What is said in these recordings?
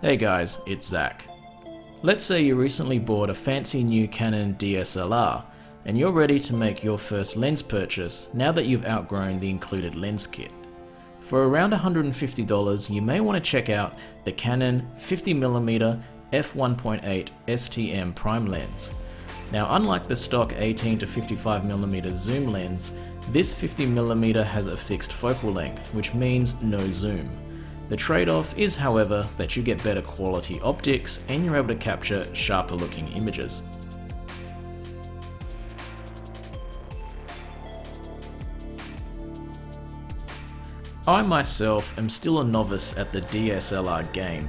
Hey guys, it's Zach. Let's say you recently bought a fancy new Canon DSLR and you're ready to make your first lens purchase now that you've outgrown the included lens kit. For around $150, you may want to check out the Canon 50mm F1.8 STM prime lens. Now, unlike the stock 18 to 55mm zoom lens, this 50mm has a fixed focal length, which means no zoom. The trade-off is, however, that you get better quality optics and you're able to capture sharper looking images. I myself am still a novice at the DSLR game,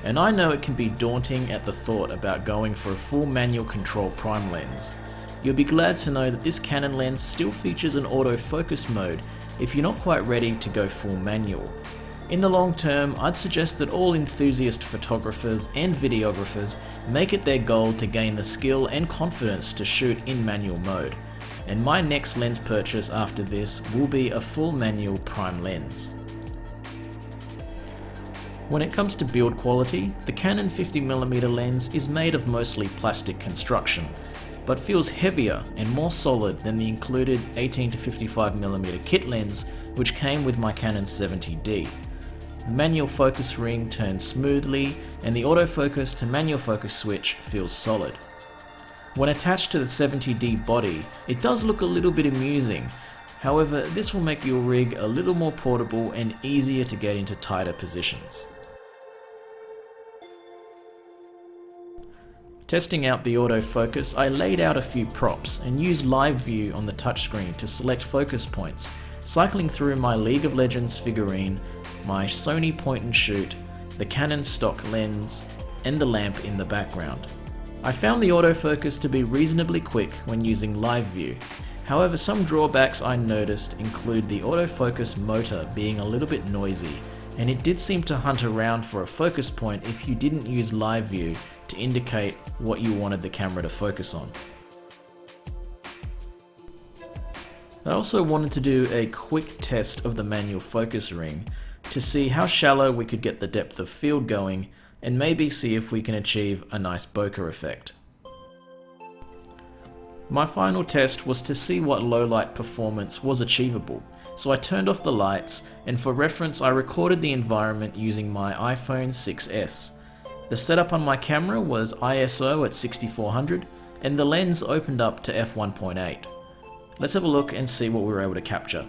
and I know it can be daunting at the thought about going for a full manual control prime lens. You'll be glad to know that this Canon lens still features an autofocus mode if you're not quite ready to go full manual. In the long term, I'd suggest that all enthusiast photographers and videographers make it their goal to gain the skill and confidence to shoot in manual mode, and my next lens purchase after this will be a full manual prime lens. When it comes to build quality, the Canon 50mm lens is made of mostly plastic construction, but feels heavier and more solid than the included 18 to 55mm kit lens which came with my Canon 70D. The manual focus ring turns smoothly and the autofocus to manual focus switch feels solid. When attached to the 70D body, it does look a little bit amusing. However, this will make your rig a little more portable and easier to get into tighter positions. Testing out the autofocus, I laid out a few props and used live view on the touchscreen to select focus points, cycling through my League of Legends figurine, my Sony point and shoot, the Canon stock lens, and the lamp in the background. I found the autofocus to be reasonably quick when using live view. However, some drawbacks I noticed include the autofocus motor being a little bit noisy, and it did seem to hunt around for a focus point if you didn't use live view to indicate what you wanted the camera to focus on. I also wanted to do a quick test of the manual focus ring to see how shallow we could get the depth of field going and maybe see if we can achieve a nice bokeh effect. My final test was to see what low light performance was achievable, so I turned off the lights, and for reference I recorded the environment using my iPhone 6s. The setup on my camera was ISO at 6400 and the lens opened up to f1.8. Let's have a look and see what we were able to capture.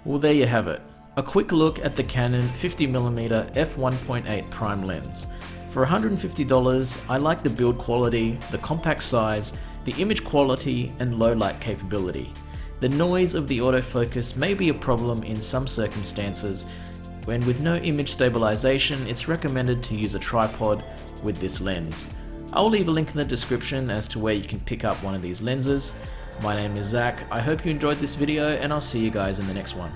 Well, there you have it. A quick look at the Canon 50mm f1.8 prime lens. For $150, I like the build quality, the compact size, the image quality, and low light capability. The noise of the autofocus may be a problem in some circumstances, and with no image stabilization, it's recommended to use a tripod with this lens. I'll leave a link in the description as to where you can pick up one of these lenses. My name is Zach, I hope you enjoyed this video, and I'll see you guys in the next one.